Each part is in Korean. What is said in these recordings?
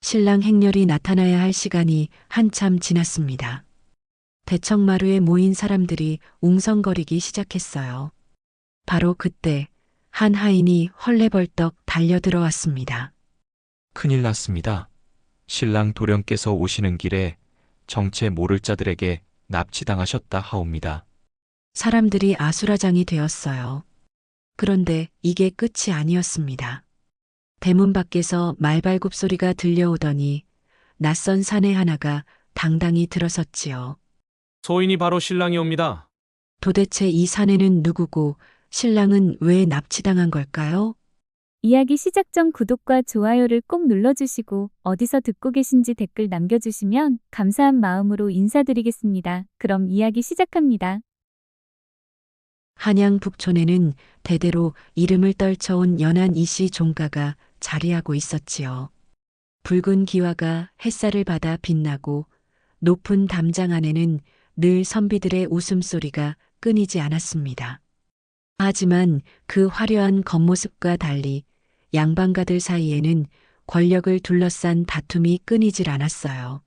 신랑 행렬이 나타나야 할 시간이 한참 지났습니다. 대청마루에 모인 사람들이 웅성거리기 시작했어요. 바로 그때 한 하인이 헐레벌떡 달려들어왔습니다. 큰일 났습니다. 신랑 도령께서 오시는 길에 정체 모를 자들에게 납치당하셨다 하옵니다. 사람들이 아수라장이 되었어요. 그런데 이게 끝이 아니었습니다. 대문 밖에서 말발굽 소리가 들려오더니 낯선 사내 하나가 당당히 들어섰지요. 소인이 바로 신랑이 옵니다. 도대체 이 사내는 누구고 신랑은 왜 납치당한 걸까요? 이야기 시작 전 구독과 좋아요를 꼭 눌러주시고 어디서 듣고 계신지 댓글 남겨주시면 감사한 마음으로 인사드리겠습니다. 그럼 이야기 시작합니다. 한양 북촌에는 대대로 이름을 떨쳐온 연안 이씨 종가가 자리하고 있었지요. 붉은 기와가 햇살을 받아 빛나고 높은 담장 안에는 늘 선비들의 웃음소리가 끊이지 않았습니다. 하지만 그 화려한 겉모습과 달리 양반가들 사이에는 권력을 둘러싼 다툼이 끊이질 않았어요.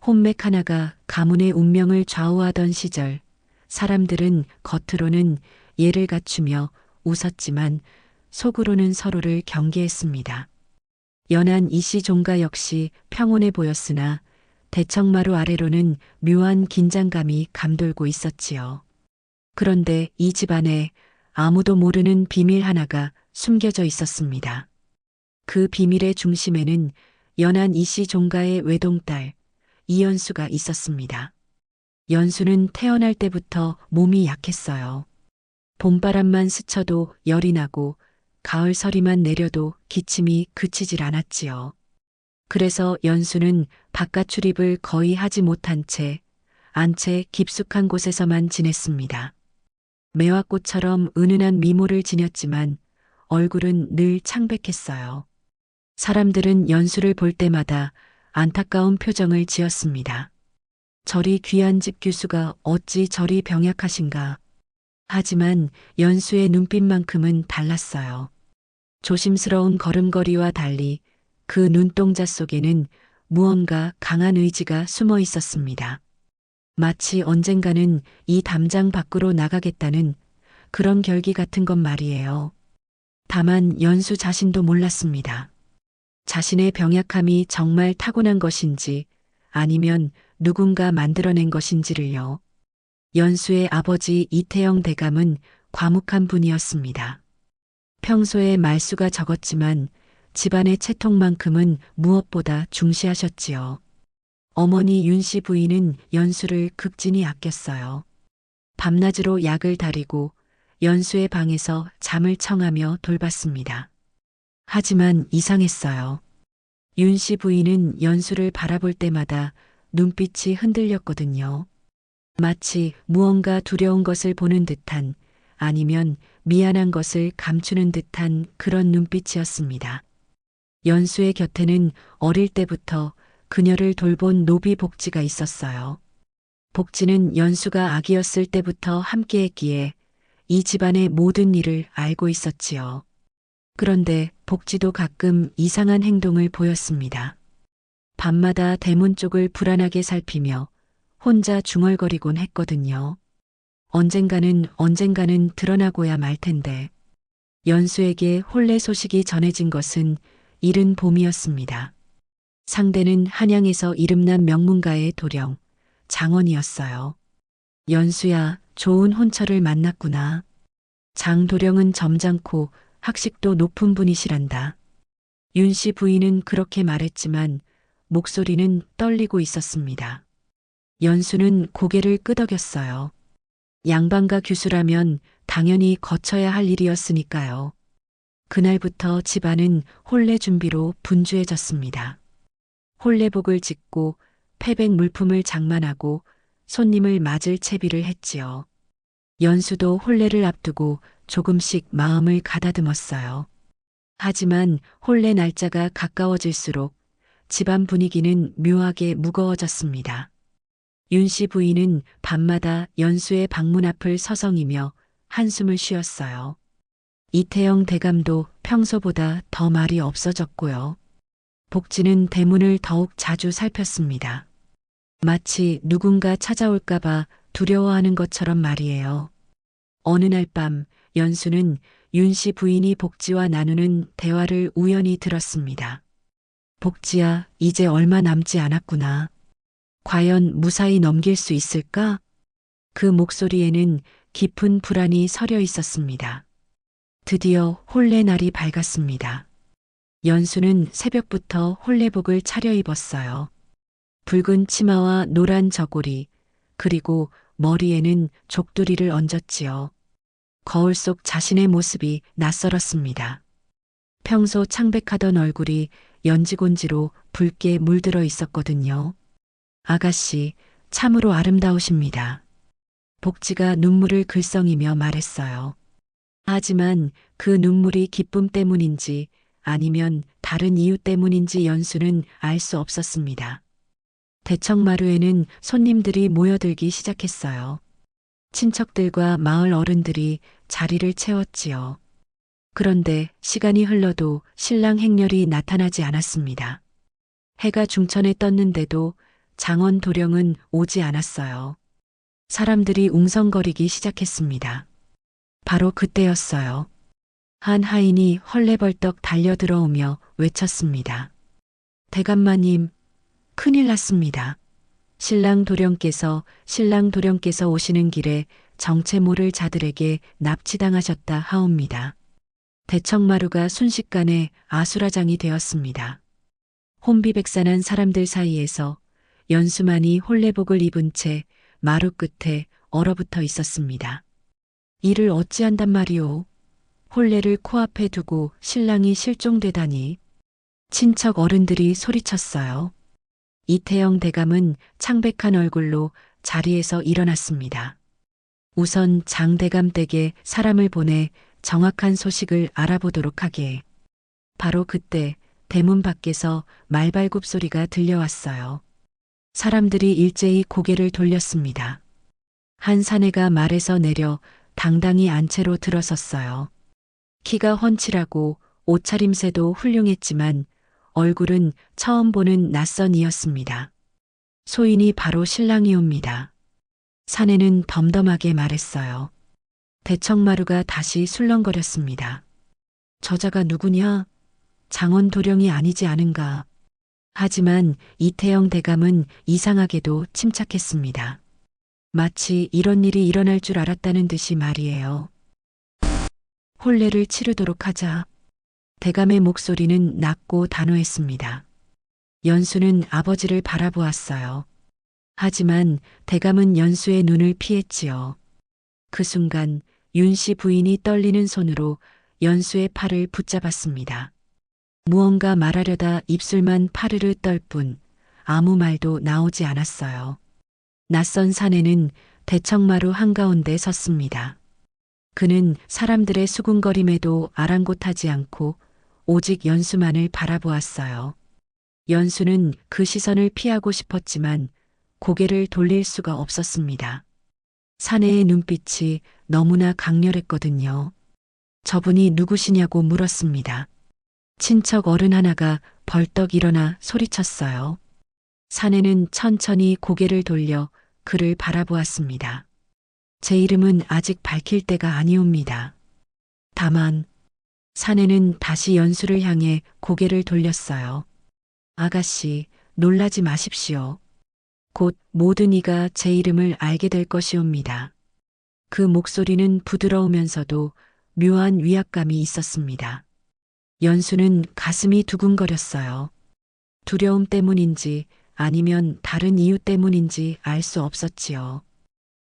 혼맥 하나가 가문의 운명을 좌우하던 시절, 사람들은 겉으로는 예를 갖추며 웃었지만 속으로는 서로를 경계했습니다. 연안 이씨 종가 역시 평온해 보였으나 대청마루 아래로는 묘한 긴장감이 감돌고 있었지요. 그런데 이 집안에 아무도 모르는 비밀 하나가 숨겨져 있었습니다. 그 비밀의 중심에는 연안 이씨 종가의 외동딸 이연수가 있었습니다. 연수는 태어날 때부터 몸이 약했어요. 봄바람만 스쳐도 열이 나고 가을 서리만 내려도 기침이 그치질 않았지요. 그래서 연수는 바깥 출입을 거의 하지 못한 채 안채 깊숙한 곳에서만 지냈습니다. 매화꽃처럼 은은한 미모를 지녔지만 얼굴은 늘 창백했어요. 사람들은 연수를 볼 때마다 안타까운 표정을 지었습니다. 저리 귀한 집 규수가 어찌 저리 병약하신가. 하지만 연수의 눈빛만큼은 달랐어요. 조심스러운 걸음걸이와 달리 그 눈동자 속에는 무언가 강한 의지가 숨어 있었습니다. 마치 언젠가는 이 담장 밖으로 나가겠다는 그런 결기 같은 것 말이에요. 다만 연수 자신도 몰랐습니다. 자신의 병약함이 정말 타고난 것인지 아니면 누군가 만들어낸 것인지를요. 연수의 아버지 이태영 대감은 과묵한 분이었습니다. 평소에 말수가 적었지만 집안의 채통만큼은 무엇보다 중시하셨지요. 어머니 윤씨 부인은 연수를 극진히 아꼈어요. 밤낮으로 약을 다리고 연수의 방에서 잠을 청하며 돌봤습니다. 하지만 이상했어요. 윤씨 부인은 연수를 바라볼 때마다 눈빛이 흔들렸거든요. 마치 무언가 두려운 것을 보는 듯한 아니면 미안한 것을 감추는 듯한 그런 눈빛이었습니다. 연수의 곁에는 어릴 때부터 그녀를 돌본 노비 복지가 있었어요. 복지는 연수가 아기였을 때부터 함께했기에 이 집안의 모든 일을 알고 있었지요. 그런데 복지도 가끔 이상한 행동을 보였습니다. 밤마다 대문 쪽을 불안하게 살피며 혼자 중얼거리곤 했거든요. 언젠가는 드러나고야 말 텐데. 연수에게 혼례 소식이 전해진 것은 이른 봄이었습니다. 상대는 한양에서 이름난 명문가의 도령, 장원이었어요. 연수야, 좋은 혼처를 만났구나. 장도령은 점잖고 학식도 높은 분이시란다. 윤씨 부인은 그렇게 말했지만 목소리는 떨리고 있었습니다. 연수는 고개를 끄덕였어요. 양반가 규수라면 당연히 거쳐야 할 일이었으니까요. 그날부터 집안은 혼례 준비로 분주해졌습니다. 혼례복을 짓고 패백 물품을 장만하고 손님을 맞을 채비를 했지요. 연수도 혼례를 앞두고 조금씩 마음을 가다듬었어요. 하지만 혼례 날짜가 가까워질수록 집안 분위기는 묘하게 무거워졌습니다. 윤씨 부인은 밤마다 연수의 방문 앞을 서성이며 한숨을 쉬었어요. 이태영 대감도 평소보다 더 말이 없어졌고요. 복지는 대문을 더욱 자주 살폈습니다. 마치 누군가 찾아올까봐 두려워하는 것처럼 말이에요. 어느 날 밤 연수는 윤 씨 부인이 복지와 나누는 대화를 우연히 들었습니다. 복지야, 이제 얼마 남지 않았구나. 과연 무사히 넘길 수 있을까? 그 목소리에는 깊은 불안이 서려 있었습니다. 드디어 혼례 날이 밝았습니다. 연수는 새벽부터 혼례복을 차려입었어요. 붉은 치마와 노란 저고리, 그리고 머리에는 족두리를 얹었지요. 거울 속 자신의 모습이 낯설었습니다. 평소 창백하던 얼굴이 연지곤지로 붉게 물들어 있었거든요. 아가씨, 참으로 아름다우십니다. 복지가 눈물을 글썽이며 말했어요. 하지만 그 눈물이 기쁨 때문인지 아니면 다른 이유 때문인지 연수는 알 수 없었습니다. 대청마루에는 손님들이 모여들기 시작했어요. 친척들과 마을 어른들이 자리를 채웠지요. 그런데 시간이 흘러도 신랑 행렬이 나타나지 않았습니다. 해가 중천에 떴는데도 장원 도령은 오지 않았어요. 사람들이 웅성거리기 시작했습니다. 바로 그때였어요. 한 하인이 헐레벌떡 달려들어오며 외쳤습니다. 대감마님, 큰일 났습니다. 신랑 도령께서 오시는 길에 정체 모를 자들에게 납치당하셨다 하옵니다. 대청마루가 순식간에 아수라장이 되었습니다. 혼비백산한 사람들 사이에서 연수만이 혼례복을 입은 채 마루 끝에 얼어붙어 있었습니다. 이를 어찌한단 말이오. 혼례를 코앞에 두고 신랑이 실종되다니. 친척 어른들이 소리쳤어요. 이태영 대감은 창백한 얼굴로 자리에서 일어났습니다. 우선 장 대감 댁에 사람을 보내 정확한 소식을 알아보도록 하게. 바로 그때 대문 밖에서 말발굽 소리가 들려왔어요. 사람들이 일제히 고개를 돌렸습니다. 한 사내가 말에서 내려 당당히 안채로 들어섰어요. 키가 훤칠하고 옷차림새도 훌륭했지만 얼굴은 처음 보는 낯선이었습니다. 소인이 바로 신랑이옵니다. 사내는 덤덤하게 말했어요. 대청마루가 다시 술렁거렸습니다. 저자가 누구냐? 장원 도령이 아니지 않은가. 하지만 이태영 대감은 이상하게도 침착했습니다. 마치 이런 일이 일어날 줄 알았다는 듯이 말이에요. 혼례를 치르도록 하자. 대감의 목소리는 낮고 단호했습니다. 연수는 아버지를 바라보았어요. 하지만 대감은 연수의 눈을 피했지요. 그 순간 윤 씨 부인이 떨리는 손으로 연수의 팔을 붙잡았습니다. 무언가 말하려다 입술만 파르르 떨 뿐 아무 말도 나오지 않았어요. 낯선 사내는 대청마루 한가운데 섰습니다. 그는 사람들의 수군거림에도 아랑곳하지 않고 오직 연수만을 바라보았어요. 연수는 그 시선을 피하고 싶었지만 고개를 돌릴 수가 없었습니다. 사내의 눈빛이 너무나 강렬했거든요. 저분이 누구시냐고 물었습니다. 친척 어른 하나가 벌떡 일어나 소리쳤어요. 사내는 천천히 고개를 돌려 그를 바라보았습니다. 제 이름은 아직 밝힐 때가 아니옵니다. 다만 사내는 다시 연수를 향해 고개를 돌렸어요. 아가씨, 놀라지 마십시오. 곧 모든 이가 제 이름을 알게 될 것이옵니다. 그 목소리는 부드러우면서도 묘한 위압감이 있었습니다. 연수는 가슴이 두근거렸어요. 두려움 때문인지 아니면 다른 이유 때문인지 알 수 없었지요.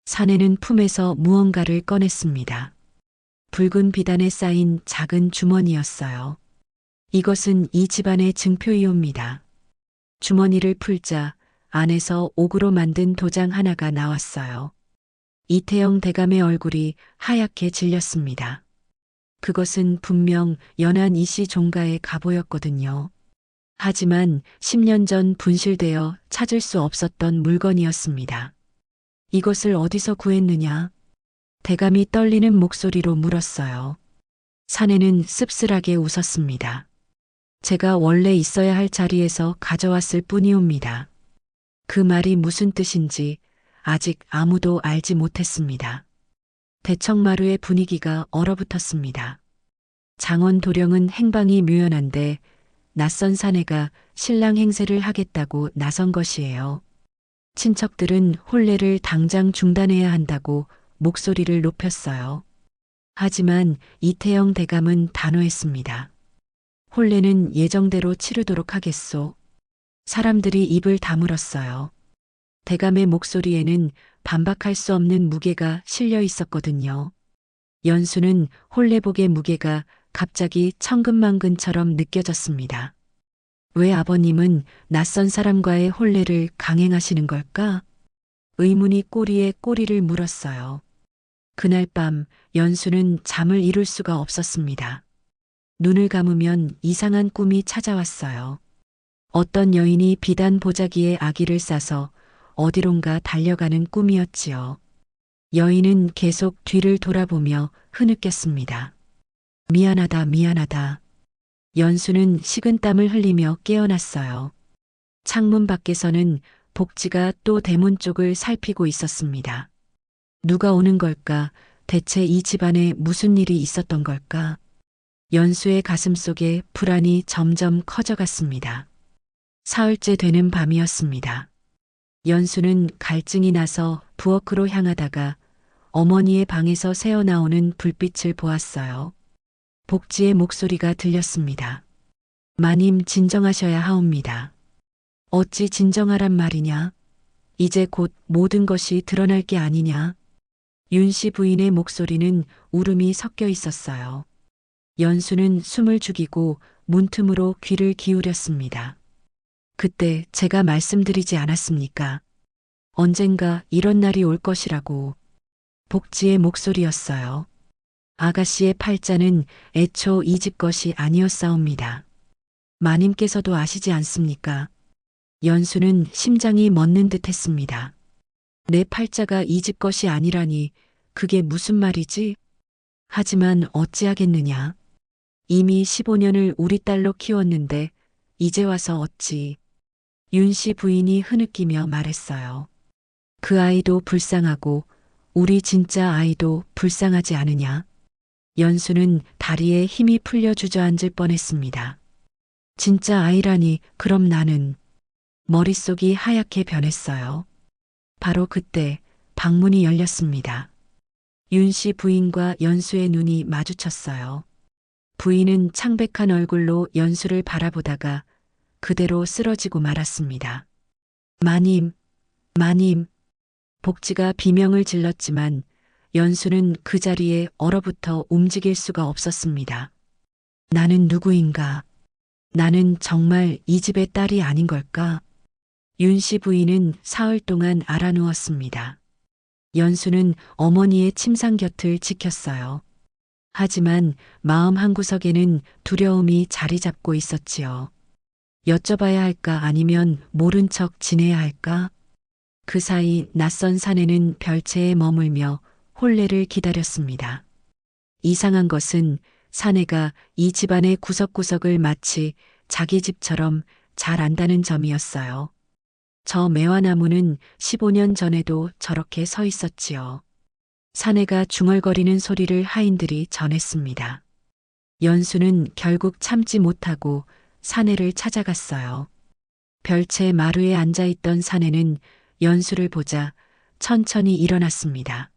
사내는 품에서 무언가를 꺼냈습니다. 붉은 비단에 쌓인 작은 주머니였어요. 이것은 이 집안의 증표이옵니다. 주머니를 풀자 안에서 옥으로 만든 도장 하나가 나왔어요. 이태영 대감의 얼굴이 하얗게 질렸습니다. 그것은 분명 연안 이씨 종가의 갑오였거든요. 하지만 10년 전 분실되어 찾을 수 없었던 물건이었습니다. 이것을 어디서 구했느냐? 대감이 떨리는 목소리로 물었어요. 사내는 씁쓸하게 웃었습니다. 제가 원래 있어야 할 자리에서 가져왔을 뿐이옵니다. 그 말이 무슨 뜻인지 아직 아무도 알지 못했습니다. 대청마루의 분위기가 얼어붙었습니다. 장원 도령은 행방이 묘연한데 낯선 사내가 신랑 행세를 하겠다고 나선 것이에요. 친척들은 혼례를 당장 중단해야 한다고 목소리를 높였어요. 하지만 이태영 대감은 단호했습니다. 혼례는 예정대로 치르도록 하겠소. 사람들이 입을 다물었어요. 대감의 목소리에는 반박할 수 없는 무게가 실려 있었거든요. 연수는 혼례복의 무게가 갑자기 천근만근처럼 느껴졌습니다. 왜 아버님은 낯선 사람과의 혼례를 강행하시는 걸까? 의문이 꼬리에 꼬리를 물었어요. 그날 밤 연수는 잠을 이룰 수가 없었습니다. 눈을 감으면 이상한 꿈이 찾아왔어요. 어떤 여인이 비단 보자기에 아기를 싸서 어디론가 달려가는 꿈이었지요. 여인은 계속 뒤를 돌아보며 흐느꼈습니다. 미안하다, 미안하다. 연수는 식은땀을 흘리며 깨어났어요. 창문 밖에서는 복지가 또 대문 쪽을 살피고 있었습니다. 누가 오는 걸까? 대체 이 집안에 무슨 일이 있었던 걸까? 연수의 가슴 속에 불안이 점점 커져갔습니다. 사흘째 되는 밤이었습니다. 연수는 갈증이 나서 부엌으로 향하다가 어머니의 방에서 새어나오는 불빛을 보았어요. 복지의 목소리가 들렸습니다. 마님 진정하셔야 하옵니다. 어찌 진정하란 말이냐? 이제 곧 모든 것이 드러날 게 아니냐? 윤씨 부인의 목소리는 울음이 섞여 있었어요. 연수는 숨을 죽이고 문틈으로 귀를 기울였습니다. 그때 제가 말씀드리지 않았습니까? 언젠가 이런 날이 올 것이라고. 복지의 목소리였어요. 아가씨의 팔자는 애초 이 집 것이 아니었사옵니다. 마님께서도 아시지 않습니까? 연수는 심장이 멎는 듯 했습니다. 내 팔자가 이 집 것이 아니라니 그게 무슨 말이지? 하지만 어찌하겠느냐. 이미 15년을 우리 딸로 키웠는데 이제 와서 어찌. 윤씨 부인이 흐느끼며 말했어요. 그 아이도 불쌍하고 우리 진짜 아이도 불쌍하지 않으냐. 연수는 다리에 힘이 풀려 주저앉을 뻔했습니다. 진짜 아이라니 그럼 나는. 머릿속이 하얗게 변했어요. 바로 그때 방문이 열렸습니다. 윤씨 부인과 연수의 눈이 마주쳤어요. 부인은 창백한 얼굴로 연수를 바라보다가 그대로 쓰러지고 말았습니다. 마님, 마님. 복지가 비명을 질렀지만 연수는 그 자리에 얼어붙어 움직일 수가 없었습니다. 나는 누구인가? 나는 정말 이 집의 딸이 아닌 걸까? 윤씨 부인은 사흘 동안 알아누웠습니다. 연수는 어머니의 침상 곁을 지켰어요. 하지만 마음 한구석에는 두려움이 자리 잡고 있었지요. 여쭤봐야 할까 아니면 모른 척 지내야 할까? 그 사이 낯선 사내는 별채에 머물며 혼례를 기다렸습니다. 이상한 것은 사내가 이 집안의 구석구석을 마치 자기 집처럼 잘 안다는 점이었어요. 저 매화나무는 15년 전에도 저렇게 서 있었지요. 사내가 중얼거리는 소리를 하인들이 전했습니다. 연수는 결국 참지 못하고 사내를 찾아갔어요. 별채 마루에 앉아있던 사내는 연수를 보자 천천히 일어났습니다.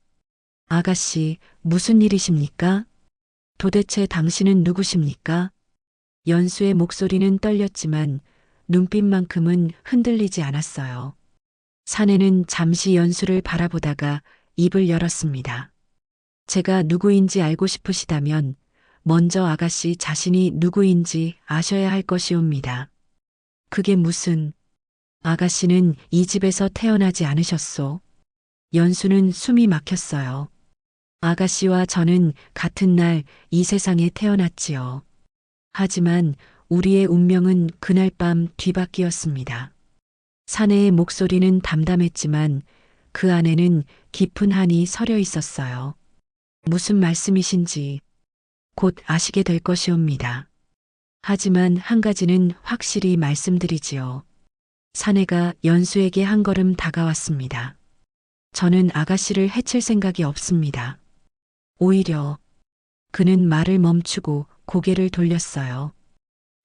아가씨, 무슨 일이십니까? 도대체 당신은 누구십니까? 연수의 목소리는 떨렸지만 눈빛만큼은 흔들리지 않았어요. 사내는 잠시 연수를 바라보다가 입을 열었습니다. 제가 누구인지 알고 싶으시다면 먼저 아가씨 자신이 누구인지 아셔야 할 것이옵니다. 그게 무슨... 아가씨는 이 집에서 태어나지 않으셨소. 연수는 숨이 막혔어요. 아가씨와 저는 같은 날 이 세상에 태어났지요. 하지만 우리의 운명은 그날 밤 뒤바뀌었습니다. 사내의 목소리는 담담했지만 그 안에는 깊은 한이 서려 있었어요. 무슨 말씀이신지 곧 아시게 될 것이옵니다. 하지만 한 가지는 확실히 말씀드리지요. 사내가 연수에게 한 걸음 다가왔습니다. 저는 아가씨를 해칠 생각이 없습니다. 오히려 그는 말을 멈추고 고개를 돌렸어요.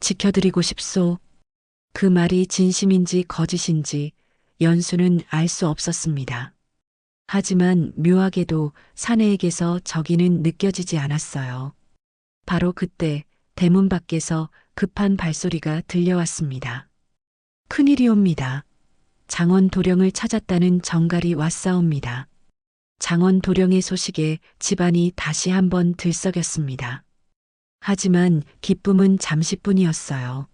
지켜드리고 싶소. 그 말이 진심인지 거짓인지 연수는 알 수 없었습니다. 하지만 묘하게도 사내에게서 저기는 느껴지지 않았어요. 바로 그때 대문 밖에서 급한 발소리가 들려왔습니다. 큰일이옵니다. 장원 도령을 찾았다는 정갈이 왔사옵니다. 장원 도령의 소식에 집안이 다시 한번 들썩였습니다. 하지만 기쁨은 잠시뿐이었어요.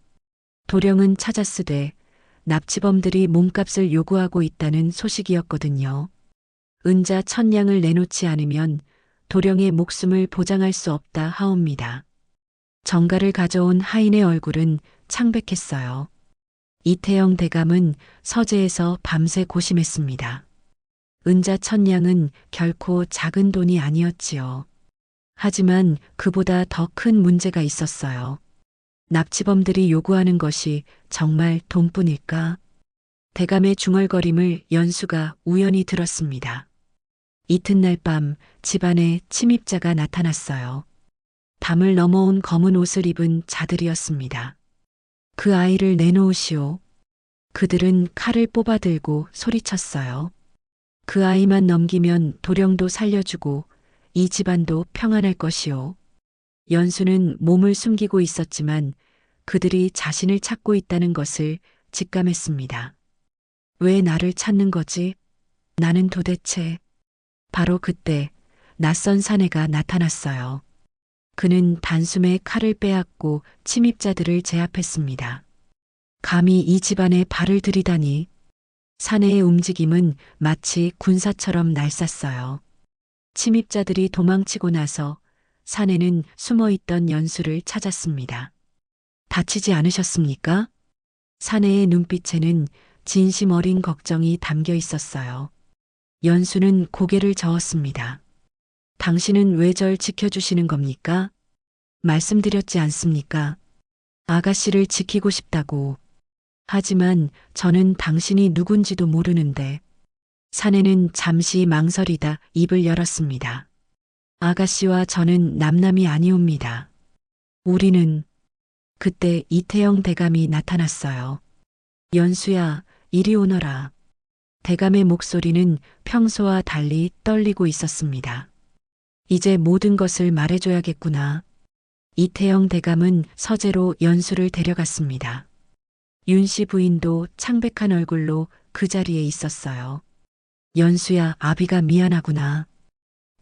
도령은 찾았으되 납치범들이 몸값을 요구하고 있다는 소식이었거든요. 은자 1000냥을 내놓지 않으면 도령의 목숨을 보장할 수 없다 하옵니다. 정가를 가져온 하인의 얼굴은 창백했어요. 이태영 대감은 서재에서 밤새 고심했습니다. 은자 1000냥은 결코 작은 돈이 아니었지요. 하지만 그보다 더 큰 문제가 있었어요. 납치범들이 요구하는 것이 정말 돈뿐일까? 대감의 중얼거림을 연수가 우연히 들었습니다. 이튿날 밤 집안에 침입자가 나타났어요. 담을 넘어온 검은 옷을 입은 자들이었습니다. 그 아이를 내놓으시오. 그들은 칼을 뽑아들고 소리쳤어요. 그 아이만 넘기면 도령도 살려주고 이 집안도 평안할 것이오. 연수는 몸을 숨기고 있었지만 그들이 자신을 찾고 있다는 것을 직감했습니다. 왜 나를 찾는 거지? 나는 도대체... 바로 그때 낯선 사내가 나타났어요. 그는 단숨에 칼을 빼앗고 침입자들을 제압했습니다. 감히 이 집안에 발을 들이다니. 사내의 움직임은 마치 군사처럼 날쌔어요. 침입자들이 도망치고 나서 사내는 숨어있던 연수를 찾았습니다. 다치지 않으셨습니까? 사내의 눈빛에는 진심 어린 걱정이 담겨 있었어요. 연수는 고개를 저었습니다. 당신은 왜 절 지켜주시는 겁니까? 말씀드렸지 않습니까? 아가씨를 지키고 싶다고. 하지만 저는 당신이 누군지도 모르는데. 사내는 잠시 망설이다 입을 열었습니다. 아가씨와 저는 남남이 아니옵니다. 우리는... 그때 이태영 대감이 나타났어요. 연수야, 이리 오너라. 대감의 목소리는 평소와 달리 떨리고 있었습니다. 이제 모든 것을 말해줘야겠구나. 이태영 대감은 서재로 연수를 데려갔습니다. 윤씨 부인도 창백한 얼굴로 그 자리에 있었어요. 연수야, 아비가 미안하구나.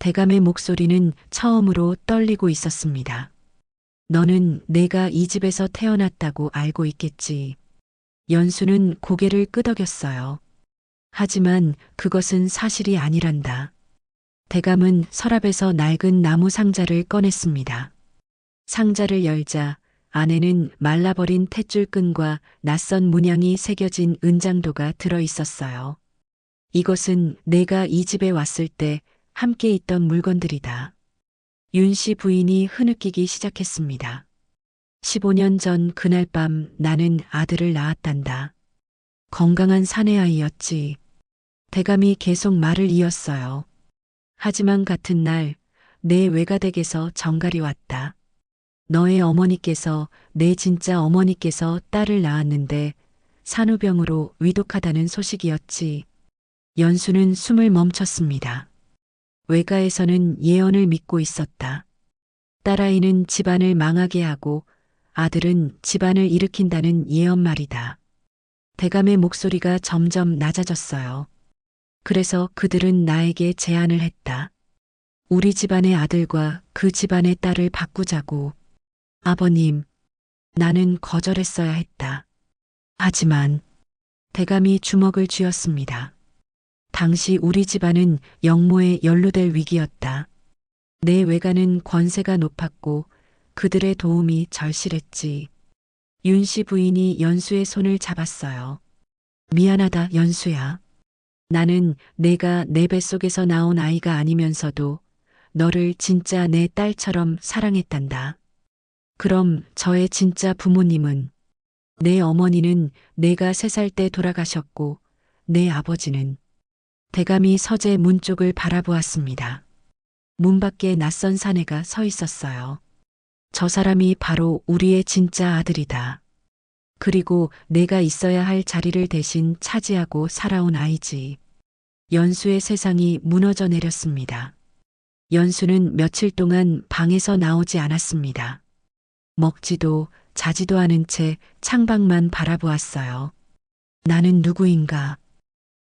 대감의 목소리는 처음으로 떨리고 있었습니다. 너는 내가 이 집에서 태어났다고 알고 있겠지. 연수는 고개를 끄덕였어요. 하지만 그것은 사실이 아니란다. 대감은 서랍에서 낡은 나무 상자를 꺼냈습니다. 상자를 열자 안에는 말라버린 탯줄끈과 낯선 문양이 새겨진 은장도가 들어 있었어요. 이것은 내가 이 집에 왔을 때 함께 있던 물건들이다. 윤씨 부인이 흐느끼기 시작했습니다. 15년 전 그날 밤 나는 아들을 낳았단다. 건강한 사내아이였지. 대감이 계속 말을 이었어요. 하지만 같은 날 내 외가댁에서 정갈이 왔다. 너의 어머니께서 내 진짜 어머니께서 딸을 낳았는데 산후병으로 위독하다는 소식이었지. 연수는 숨을 멈췄습니다. 외가에서는 예언을 믿고 있었다. 딸아이는 집안을 망하게 하고 아들은 집안을 일으킨다는 예언 말이다. 대감의 목소리가 점점 낮아졌어요. 그래서 그들은 나에게 제안을 했다. 우리 집안의 아들과 그 집안의 딸을 바꾸자고. 아버님, 나는 거절했어야 했다. 하지만 대감이 주먹을 쥐었습니다. 당시 우리 집안은 영모에 연루될 위기였다. 내 외가는 권세가 높았고 그들의 도움이 절실했지. 윤씨 부인이 연수의 손을 잡았어요. 미안하다, 연수야. 나는 내가 내 뱃속에서 나온 아이가 아니면서도 너를 진짜 내 딸처럼 사랑했단다. 그럼 저의 진짜 부모님은? 내 어머니는 내가 3살 때 돌아가셨고, 내 아버지는 대감이 서재 문 쪽을 바라보았습니다. 문 밖에 낯선 사내가 서 있었어요. 저 사람이 바로 우리의 진짜 아들이다. 그리고 내가 있어야 할 자리를 대신 차지하고 살아온 아이지. 연수의 세상이 무너져 내렸습니다. 연수는 며칠 동안 방에서 나오지 않았습니다. 먹지도 자지도 않은 채 창밖만 바라보았어요. 나는 누구인가?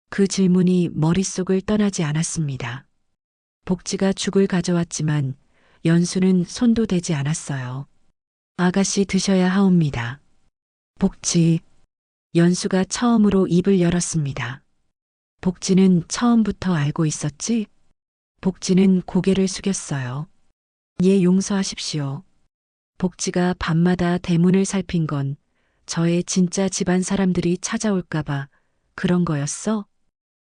그 질문이 머릿속을 떠나지 않았습니다. 복지가 죽을 가져왔지만 연수는 손도 대지 않았어요. 아가씨 드셔야 하옵니다. 복지. 연수가 처음으로 입을 열었습니다. 복지는 처음부터 알고 있었지? 복지는 고개를 숙였어요. 예, 용서하십시오. 복지가 밤마다 대문을 살핀 건 저의 진짜 집안 사람들이 찾아올까봐 그런 거였어?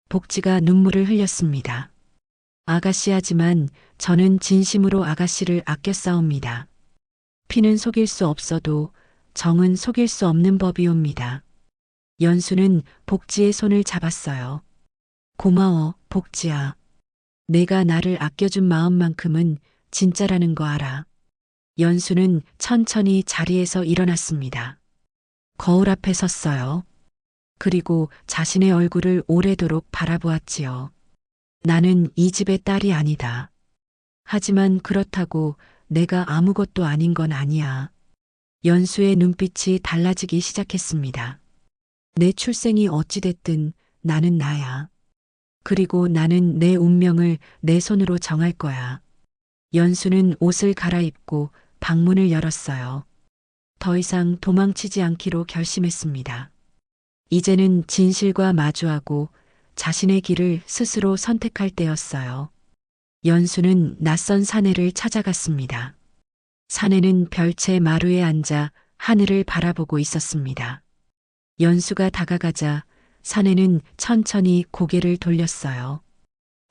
복지가 눈물을 흘렸습니다. 아가씨 하지만 저는 진심으로 아가씨를 아껴 싸웁니다. 피는 속일 수 없어도 정은 속일 수 없는 법이옵니다. 연수는 복지의 손을 잡았어요. 고마워, 복지야. 내가 나를 아껴준 마음만큼은 진짜라는 거 알아. 연수는 천천히 자리에서 일어났습니다. 거울 앞에 섰어요. 그리고 자신의 얼굴을 오래도록 바라보았지요. 나는 이 집의 딸이 아니다. 하지만 그렇다고 내가 아무것도 아닌 건 아니야. 연수의 눈빛이 달라지기 시작했습니다. 내 출생이 어찌됐든 나는 나야. 그리고 나는 내 운명을 내 손으로 정할 거야. 연수는 옷을 갈아입고 방문을 열었어요. 더 이상 도망치지 않기로 결심했습니다. 이제는 진실과 마주하고 자신의 길을 스스로 선택할 때였어요. 연수는 낯선 사내를 찾아갔습니다. 사내는 별채 마루에 앉아 하늘을 바라보고 있었습니다. 연수가 다가가자 사내는 천천히 고개를 돌렸어요.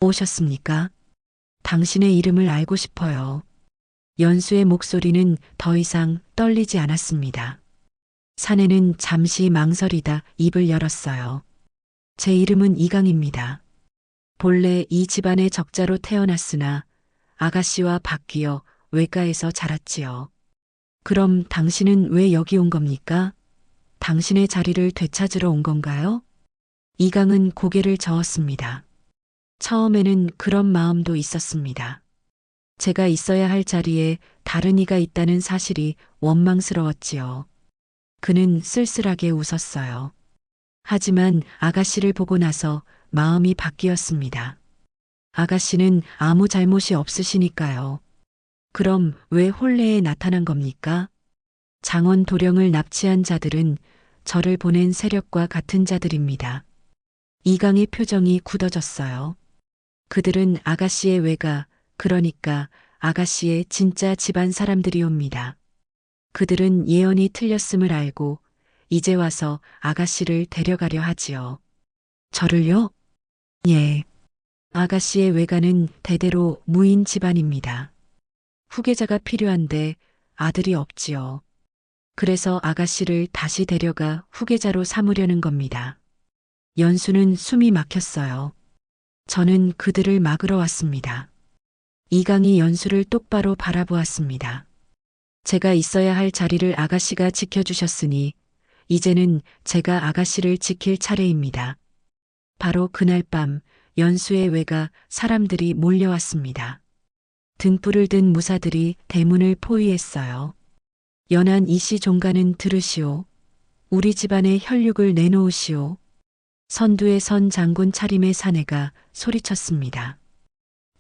오셨습니까? 당신의 이름을 알고 싶어요. 연수의 목소리는 더 이상 떨리지 않았습니다. 사내는 잠시 망설이다 입을 열었어요. 제 이름은 이강입니다. 본래 이 집안의 적자로 태어났으나 아가씨와 바뀌어 외가에서 자랐지요. 그럼 당신은 왜 여기 온 겁니까? 당신의 자리를 되찾으러 온 건가요? 이강은 고개를 저었습니다. 처음에는 그런 마음도 있었습니다. 제가 있어야 할 자리에 다른 이가 있다는 사실이 원망스러웠지요. 그는 쓸쓸하게 웃었어요. 하지만 아가씨를 보고 나서 마음이 바뀌었습니다. 아가씨는 아무 잘못이 없으시니까요. 그럼 왜 혼례에 나타난 겁니까? 장원 도령을 납치한 자들은 저를 보낸 세력과 같은 자들입니다. 이강의 표정이 굳어졌어요. 그들은 아가씨의 외가, 그러니까 아가씨의 진짜 집안 사람들이옵니다. 그들은 예언이 틀렸음을 알고 이제 와서 아가씨를 데려가려 하지요. 저를요? 예. 아가씨의 외가는 대대로 무인 집안입니다. 후계자가 필요한데 아들이 없지요. 그래서 아가씨를 다시 데려가 후계자로 삼으려는 겁니다. 연수는 숨이 막혔어요. 저는 그들을 막으러 왔습니다. 이강이 연수를 똑바로 바라보았습니다. 제가 있어야 할 자리를 아가씨가 지켜주셨으니 이제는 제가 아가씨를 지킬 차례입니다. 바로 그날 밤 연수의 외가 사람들이 몰려왔습니다. 등불을 든 무사들이 대문을 포위했어요. 연한 이씨 종가는 들으시오. 우리 집안의 혈육을 내놓으시오. 선두에 선 장군 차림의 사내가 소리쳤습니다.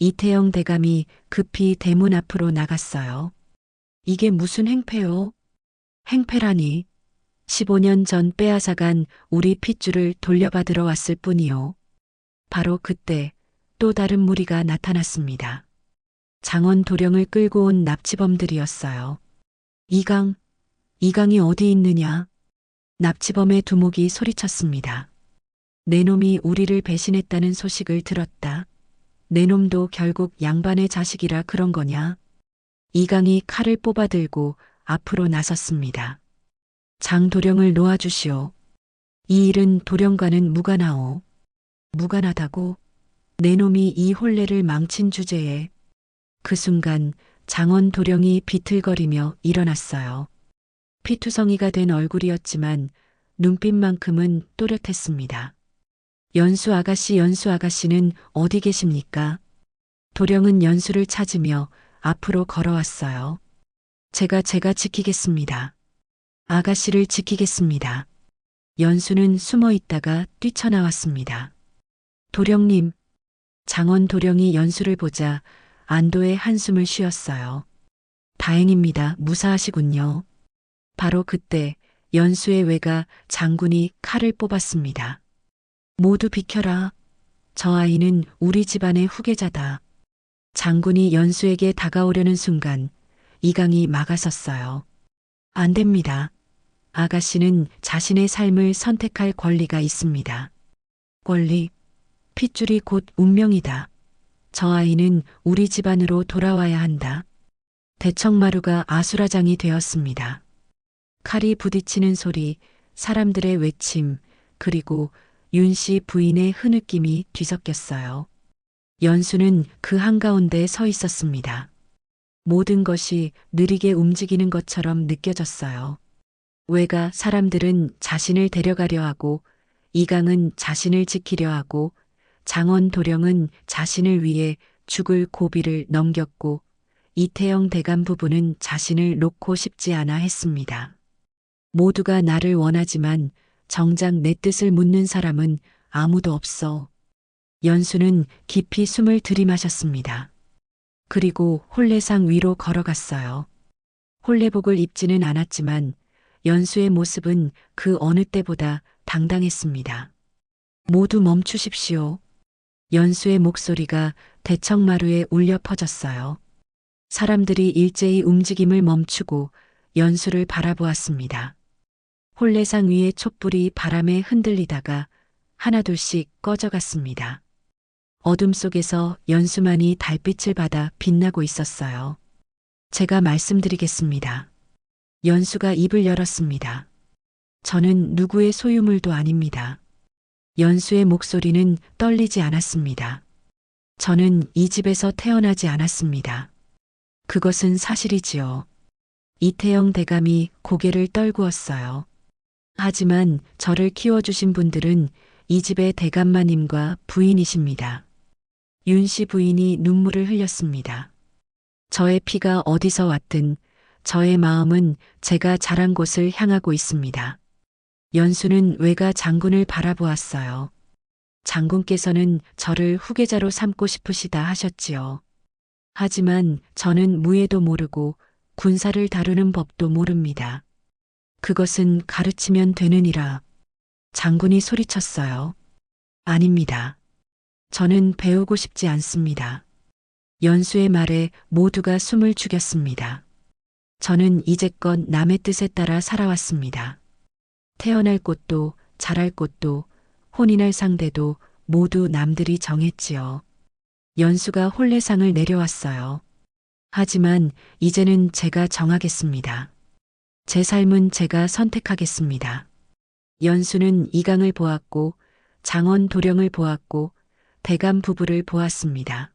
이태영 대감이 급히 대문 앞으로 나갔어요. 이게 무슨 행패요? 행패라니. 15년 전 빼앗아간 우리 핏줄을 돌려받으러 왔을 뿐이요. 바로 그때 또 다른 무리가 나타났습니다. 장원 도령을 끌고 온 납치범들이었어요. 이강이 어디 있느냐? 납치범의 두목이 소리쳤습니다. 내 놈이 우리를 배신했다는 소식을 들었다. 내 놈도 결국 양반의 자식이라 그런 거냐? 이강이 칼을 뽑아들고 앞으로 나섰습니다. 장도령을 놓아주시오. 이 일은 도령과는 무관하오. 무관하다고? 내 놈이 이 혼례를 망친 주제에. 그 순간 장원 도령이 비틀거리며 일어났어요. 피투성이가 된 얼굴이었지만 눈빛만큼은 또렷했습니다. 연수 아가씨는 어디 계십니까? 도령은 연수를 찾으며 앞으로 걸어왔어요. 제가 지키겠습니다. 아가씨를 지키겠습니다. 연수는 숨어 있다가 뛰쳐나왔습니다. 도령님. 장원 도령이 연수를 보자 안도의 한숨을 쉬었어요. 다행입니다. 무사하시군요. 바로 그때 연수의 외가 장군이 칼을 뽑았습니다. 모두 비켜라. 저 아이는 우리 집안의 후계자다. 장군이 연수에게 다가오려는 순간 이강이 막아섰어요. 안 됩니다. 아가씨는 자신의 삶을 선택할 권리가 있습니다. 권리? 핏줄이 곧 운명이다. 저 아이는 우리 집안으로 돌아와야 한다. 대청마루가 아수라장이 되었습니다. 칼이 부딪히는 소리, 사람들의 외침, 그리고 윤씨 부인의 흐느낌이 뒤섞였어요. 연수는 그 한가운데 서 있었습니다. 모든 것이 느리게 움직이는 것처럼 느껴졌어요. 외가 사람들은 자신을 데려가려 하고, 이강은 자신을 지키려 하고, 장원 도령은 자신을 위해 죽을 고비를 넘겼고, 이태영 대감 부부는 자신을 놓고 싶지 않아 했습니다. 모두가 나를 원하지만 정작 내 뜻을 묻는 사람은 아무도 없어. 연수는 깊이 숨을 들이마셨습니다. 그리고 혼례상 위로 걸어갔어요. 혼례복을 입지는 않았지만 연수의 모습은 그 어느 때보다 당당했습니다. 모두 멈추십시오. 연수의 목소리가 대청마루에 울려 퍼졌어요. 사람들이 일제히 움직임을 멈추고 연수를 바라보았습니다. 혼례상 위의 촛불이 바람에 흔들리다가 하나둘씩 꺼져갔습니다. 어둠 속에서 연수만이 달빛을 받아 빛나고 있었어요. 제가 말씀드리겠습니다. 연수가 입을 열었습니다. 저는 누구의 소유물도 아닙니다. 연수의 목소리는 떨리지 않았습니다. 저는 이 집에서 태어나지 않았습니다. 그것은 사실이지요. 이태영 대감이 고개를 떨구었어요. 하지만 저를 키워주신 분들은 이 집의 대감마님과 부인이십니다. 윤씨 부인이 눈물을 흘렸습니다. 저의 피가 어디서 왔든 저의 마음은 제가 자란 곳을 향하고 있습니다. 연수는 외가 장군을 바라보았어요. 장군께서는 저를 후계자로 삼고 싶으시다 하셨지요. 하지만 저는 무예도 모르고 군사를 다루는 법도 모릅니다. 그것은 가르치면 되느니라. 장군이 소리쳤어요. 아닙니다. 저는 배우고 싶지 않습니다. 연수의 말에 모두가 숨을 죽였습니다. 저는 이제껏 남의 뜻에 따라 살아왔습니다. 태어날 곳도 자랄 곳도 혼인할 상대도 모두 남들이 정했지요. 연수가 혼례상을 내려왔어요. 하지만 이제는 제가 정하겠습니다. 제 삶은 제가 선택하겠습니다. 연수는 이강을 보았고 장원 도령을 보았고 대감 부부를 보았습니다.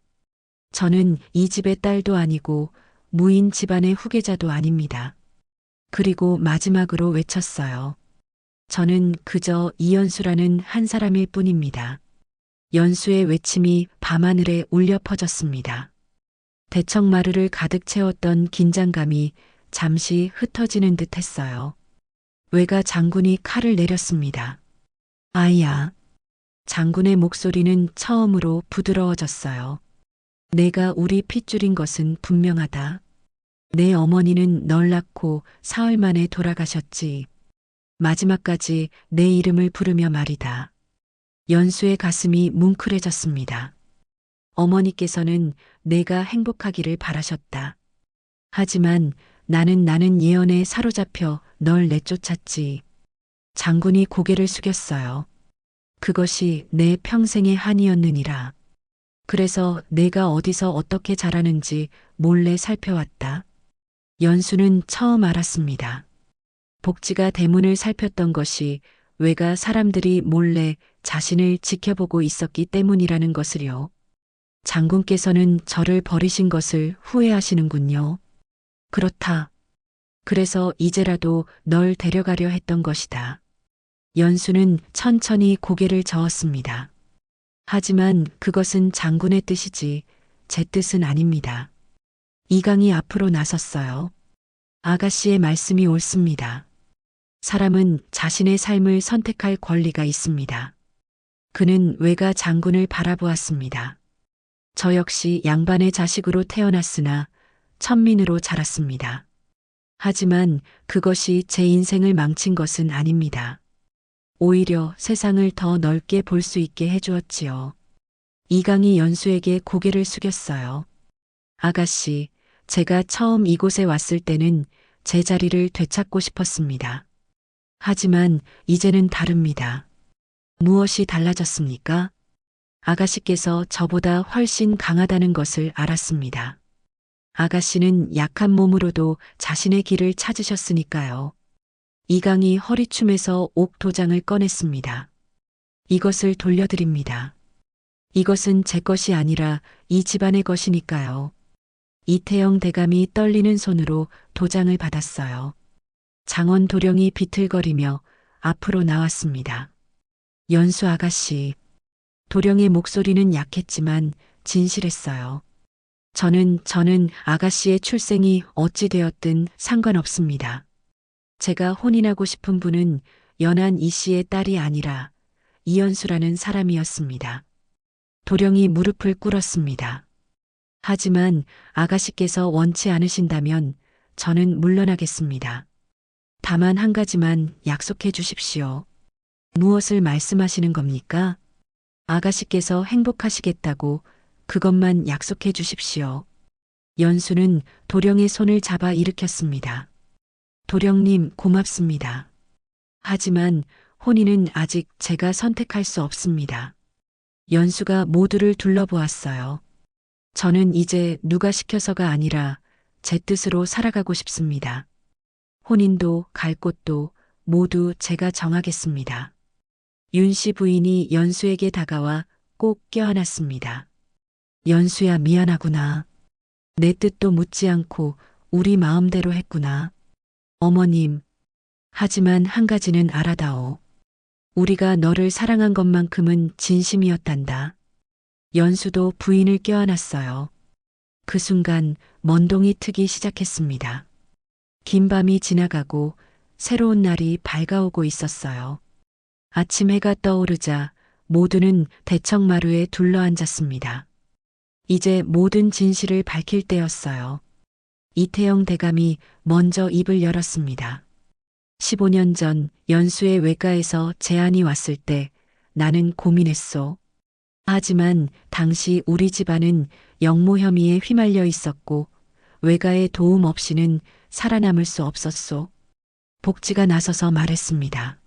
저는 이 집의 딸도 아니고 무인 집안의 후계자도 아닙니다. 그리고 마지막으로 외쳤어요. 저는 그저 이연수라는 한 사람일 뿐입니다. 연수의 외침이 밤하늘에 울려 퍼졌습니다. 대청마루를 가득 채웠던 긴장감이 잠시 흩어지는 듯 했어요. 외가 장군이 칼을 내렸습니다. 아이야. 장군의 목소리는 처음으로 부드러워졌어요. 내가 우리 핏줄인 것은 분명하다. 내 어머니는 널 낳고 사흘 만에 돌아가셨지. 마지막까지 내 이름을 부르며 말이다. 연수의 가슴이 뭉클해졌습니다. 어머니께서는 내가 행복하기를 바라셨다. 하지만 나는 예언에 사로잡혀 널 내쫓았지. 장군이 고개를 숙였어요. 그것이 내 평생의 한이었느니라. 그래서 내가 어디서 어떻게 자라는지 몰래 살펴왔다. 연수는 처음 알았습니다. 복지가 대문을 살폈던 것이 외가 사람들이 몰래 자신을 지켜보고 있었기 때문이라는 것을요. 장군께서는 저를 버리신 것을 후회하시는군요. 그렇다. 그래서 이제라도 널 데려가려 했던 것이다. 연수는 천천히 고개를 저었습니다. 하지만 그것은 장군의 뜻이지 제 뜻은 아닙니다. 이강이 앞으로 나섰어요. 아가씨의 말씀이 옳습니다. 사람은 자신의 삶을 선택할 권리가 있습니다. 그는 외가 장군을 바라보았습니다. 저 역시 양반의 자식으로 태어났으나 천민으로 자랐습니다. 하지만 그것이 제 인생을 망친 것은 아닙니다. 오히려 세상을 더 넓게 볼 수 있게 해주었지요. 이강이 연수에게 고개를 숙였어요. 아가씨, 제가 처음 이곳에 왔을 때는 제 자리를 되찾고 싶었습니다. 하지만 이제는 다릅니다. 무엇이 달라졌습니까? 아가씨께서 저보다 훨씬 강하다는 것을 알았습니다. 아가씨는 약한 몸으로도 자신의 길을 찾으셨으니까요. 이강이 허리춤에서 옥 도장을 꺼냈습니다. 이것을 돌려드립니다. 이것은 제 것이 아니라 이 집안의 것이니까요. 이태영 대감이 떨리는 손으로 도장을 받았어요. 장원 도령이 비틀거리며 앞으로 나왔습니다. 연수 아가씨. 도령의 목소리는 약했지만 진실했어요. 저는 아가씨의 출생이 어찌 되었든 상관없습니다. 제가 혼인하고 싶은 분은 연한 이 씨의 딸이 아니라 이연수라는 사람이었습니다. 도령이 무릎을 꿇었습니다. 하지만 아가씨께서 원치 않으신다면 저는 물러나겠습니다. 다만 한 가지만 약속해 주십시오. 무엇을 말씀하시는 겁니까? 아가씨께서 행복하시겠다고 그것만 약속해 주십시오. 연수는 도령의 손을 잡아 일으켰습니다. 도령님 고맙습니다. 하지만 혼인은 아직 제가 선택할 수 없습니다. 연수가 모두를 둘러보았어요. 저는 이제 누가 시켜서가 아니라 제 뜻으로 살아가고 싶습니다. 혼인도 갈 곳도 모두 제가 정하겠습니다. 윤씨 부인이 연수에게 다가와 꼭 껴안았습니다. 연수야 미안하구나. 내 뜻도 묻지 않고 우리 마음대로 했구나. 어머님, 하지만 한 가지는 알아다오. 우리가 너를 사랑한 것만큼은 진심이었단다. 연수도 부인을 껴안았어요. 그 순간 먼동이 트기 시작했습니다. 긴 밤이 지나가고 새로운 날이 밝아오고 있었어요. 아침 해가 떠오르자 모두는 대청마루에 둘러앉았습니다. 이제 모든 진실을 밝힐 때였어요. 이태영 대감이 먼저 입을 열었습니다. 15년 전 연수의 외가에서 제안이 왔을 때 나는 고민했소. 하지만 당시 우리 집안은 영모 혐의에 휘말려 있었고 외가의 도움 없이는 살아남을 수 없었소. 복지가 나서서 말했습니다.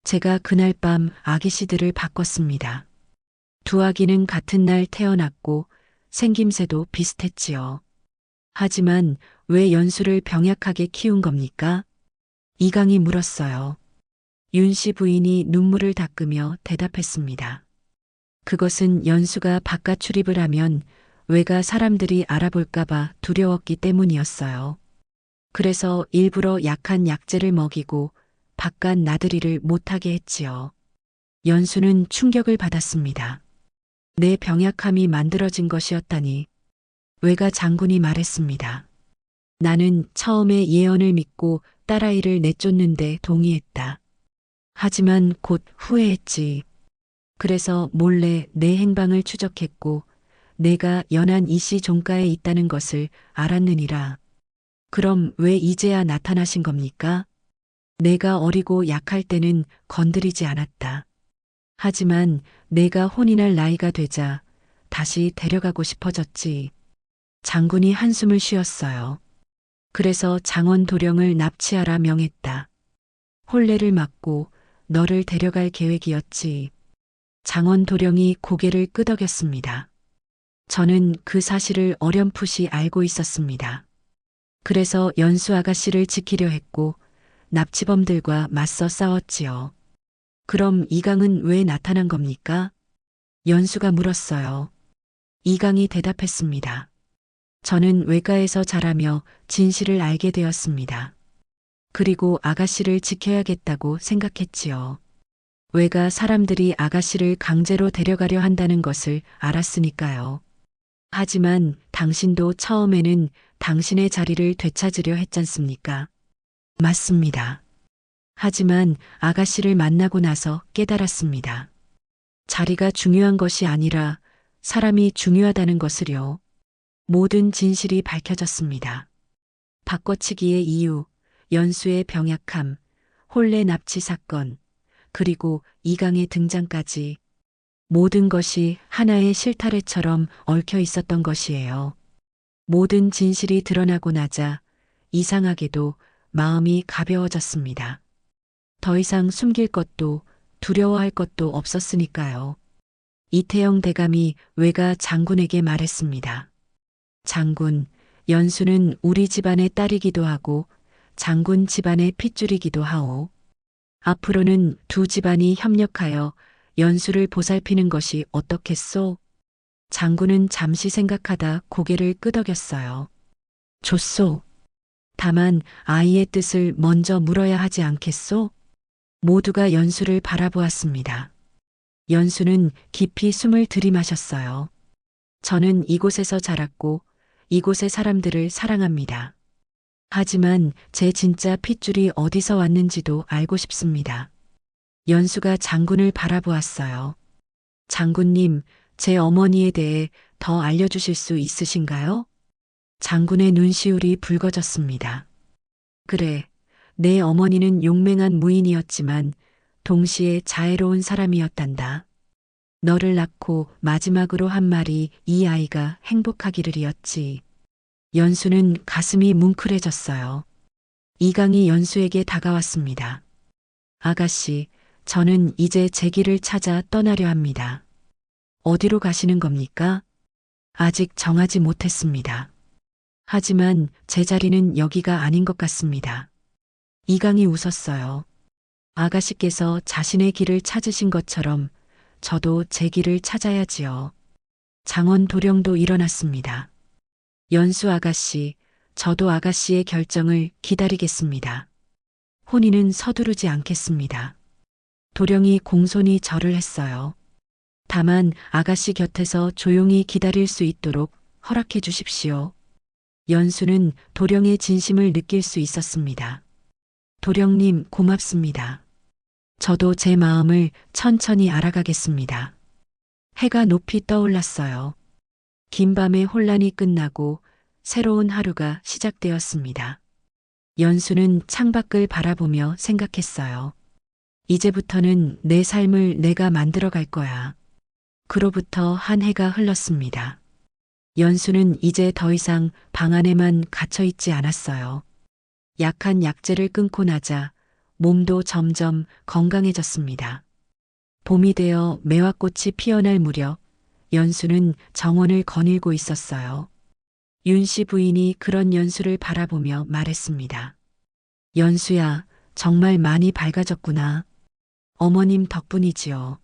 제가 그날 밤 아기 씨들을 바꿨습니다. 두 아기는 같은 날 태어났고 생김새도 비슷했지요. 하지만 왜 연수를 병약하게 키운 겁니까? 이강이 물었어요. 윤씨 부인이 눈물을 닦으며 대답했습니다. 그것은 연수가 바깥 출입을 하면 외가 사람들이 알아볼까봐 두려웠기 때문이었어요. 그래서 일부러 약한 약재를 먹이고 바깥 나들이를 못하게 했지요. 연수는 충격을 받았습니다. 내 병약함이 만들어진 것이었다니. 외가 장군이 말했습니다. 나는 처음에 예언을 믿고 딸아이를 내쫓는데 동의했다. 하지만 곧 후회했지. 그래서 몰래 내 행방을 추적했고 내가 연한 이씨 종가에 있다는 것을 알았느니라. 그럼 왜 이제야 나타나신 겁니까? 내가 어리고 약할 때는 건드리지 않았다. 하지만 내가 혼인할 나이가 되자 다시 데려가고 싶어졌지. 장군이 한숨을 쉬었어요. 그래서 장원 도령을 납치하라 명했다. 혼례를 막고 너를 데려갈 계획이었지. 장원 도령이 고개를 끄덕였습니다. 저는 그 사실을 어렴풋이 알고 있었습니다. 그래서 연수 아가씨를 지키려 했고 납치범들과 맞서 싸웠지요. 그럼 이강은 왜 나타난 겁니까? 연수가 물었어요. 이강이 대답했습니다. 저는 외가에서 자라며 진실을 알게 되었습니다. 그리고 아가씨를 지켜야겠다고 생각했지요. 외가 사람들이 아가씨를 강제로 데려가려 한다는 것을 알았으니까요. 하지만 당신도 처음에는 당신의 자리를 되찾으려 했잖습니까? 맞습니다. 하지만 아가씨를 만나고 나서 깨달았습니다. 자리가 중요한 것이 아니라 사람이 중요하다는 것을요. 모든 진실이 밝혀졌습니다. 바꿔치기의 이유, 연수의 병약함, 혼례 납치 사건, 그리고 이강의 등장까지 모든 것이 하나의 실타래처럼 얽혀 있었던 것이에요. 모든 진실이 드러나고 나자 이상하게도 마음이 가벼워졌습니다. 더 이상 숨길 것도 두려워할 것도 없었으니까요. 이태영 대감이 외가 장군에게 말했습니다. 장군, 연수는 우리 집안의 딸이기도 하고 장군 집안의 핏줄이기도 하오. 앞으로는 두 집안이 협력하여 연수를 보살피는 것이 어떻겠소? 장군은 잠시 생각하다 고개를 끄덕였어요. 좋소. 다만 아이의 뜻을 먼저 물어야 하지 않겠소? 모두가 연수를 바라보았습니다. 연수는 깊이 숨을 들이마셨어요. 저는 이곳에서 자랐고 이곳의 사람들을 사랑합니다. 하지만 제 진짜 핏줄이 어디서 왔는지도 알고 싶습니다. 연수가 장군을 바라보았어요. 장군님, 제 어머니에 대해 더 알려주실 수 있으신가요? 장군의 눈시울이 붉어졌습니다. 그래, 내 어머니는 용맹한 무인이었지만 동시에 자애로운 사람이었단다. 너를 낳고 마지막으로 한 말이 이 아이가 행복하기를이었지. 연수는 가슴이 뭉클해졌어요. 이강이 연수에게 다가왔습니다. 아가씨, 저는 이제 제 길을 찾아 떠나려 합니다. 어디로 가시는 겁니까? 아직 정하지 못했습니다. 하지만 제 자리는 여기가 아닌 것 같습니다. 이강이 웃었어요. 아가씨께서 자신의 길을 찾으신 것처럼 저도 제 길을 찾아야지요. 장원 도령도 일어났습니다. 연수 아가씨, 저도 아가씨의 결정을 기다리겠습니다. 혼인은 서두르지 않겠습니다. 도령이 공손히 절을 했어요. 다만 아가씨 곁에서 조용히 기다릴 수 있도록 허락해 주십시오. 연수는 도령의 진심을 느낄 수 있었습니다. 도령님 고맙습니다. 저도 제 마음을 천천히 알아가겠습니다. 해가 높이 떠올랐어요. 긴 밤의 혼란이 끝나고 새로운 하루가 시작되었습니다. 연수는 창밖을 바라보며 생각했어요. 이제부터는 내 삶을 내가 만들어 갈 거야. 그로부터 한 해가 흘렀습니다. 연수는 이제 더 이상 방 안에만 갇혀 있지 않았어요. 약한 약재를 끊고 나자 몸도 점점 건강해졌습니다. 봄이 되어 매화꽃이 피어날 무렵 연수는 정원을 거닐고 있었어요. 윤씨 부인이 그런 연수를 바라보며 말했습니다. 연수야, 정말 많이 밝아졌구나. 어머님 덕분이지요.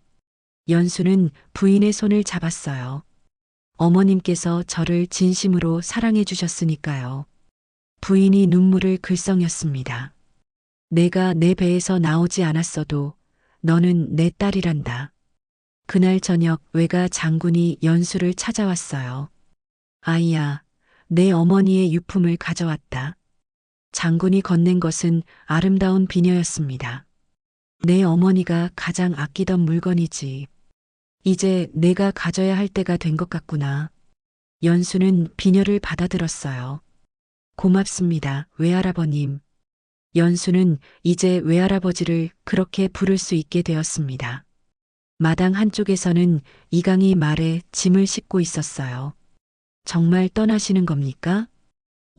연수는 부인의 손을 잡았어요. 어머님께서 저를 진심으로 사랑해 주셨으니까요. 부인이 눈물을 글썽였습니다. 내가 내 배에서 나오지 않았어도 너는 내 딸이란다. 그날 저녁 외가 장군이 연수를 찾아왔어요. 아이야, 내 어머니의 유품을 가져왔다. 장군이 건넨 것은 아름다운 비녀였습니다. 내 어머니가 가장 아끼던 물건이지. 이제 내가 가져야 할 때가 된 것 같구나. 연수는 비녀를 받아들었어요. 고맙습니다, 외할아버님. 연수는 이제 외할아버지를 그렇게 부를 수 있게 되었습니다. 마당 한쪽에서는 이강이 말에 짐을 싣고 있었어요. 정말 떠나시는 겁니까?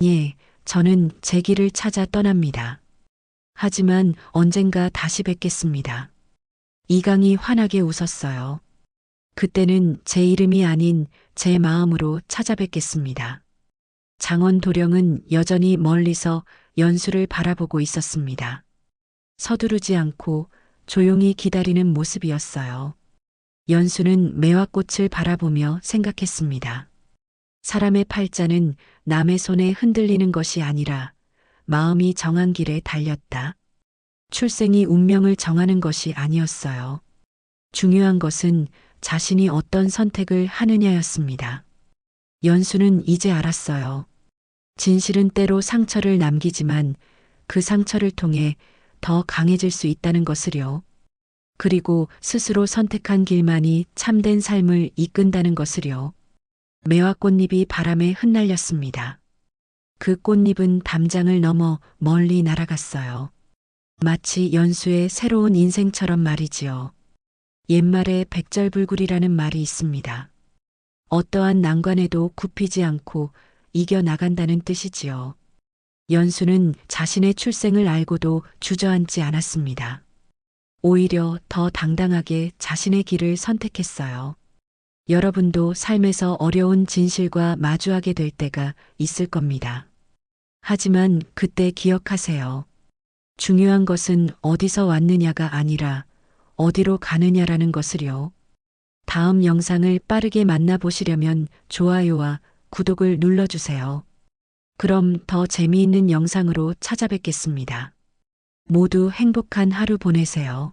예, 저는 제 길을 찾아 떠납니다. 하지만 언젠가 다시 뵙겠습니다. 이강이 환하게 웃었어요. 그때는 제 이름이 아닌 제 마음으로 찾아뵙겠습니다. 장원 도령은 여전히 멀리서 연수를 바라보고 있었습니다. 서두르지 않고 조용히 기다리는 모습이었어요. 연수는 매화꽃을 바라보며 생각했습니다. 사람의 팔자는 남의 손에 흔들리는 것이 아니라 마음이 정한 길에 달렸다. 출생이 운명을 정하는 것이 아니었어요. 중요한 것은 자신이 어떤 선택을 하느냐였습니다. 연수는 이제 알았어요. 진실은 때로 상처를 남기지만 그 상처를 통해 더 강해질 수 있다는 것을요. 그리고 스스로 선택한 길만이 참된 삶을 이끈다는 것을요. 매화꽃잎이 바람에 흩날렸습니다. 그 꽃잎은 담장을 넘어 멀리 날아갔어요. 마치 연수의 새로운 인생처럼 말이지요. 옛말에 백절불굴이라는 말이 있습니다. 어떠한 난관에도 굽히지 않고 이겨나간다는 뜻이지요. 연수는 자신의 출생을 알고도 주저앉지 않았습니다. 오히려 더 당당하게 자신의 길을 선택했어요. 여러분도 삶에서 어려운 진실과 마주하게 될 때가 있을 겁니다. 하지만 그때 기억하세요. 중요한 것은 어디서 왔느냐가 아니라 어디로 가느냐라는 것을요. 다음 영상을 빠르게 만나보시려면 좋아요와 구독을 눌러주세요. 그럼 더 재미있는 영상으로 찾아뵙겠습니다. 모두 행복한 하루 보내세요.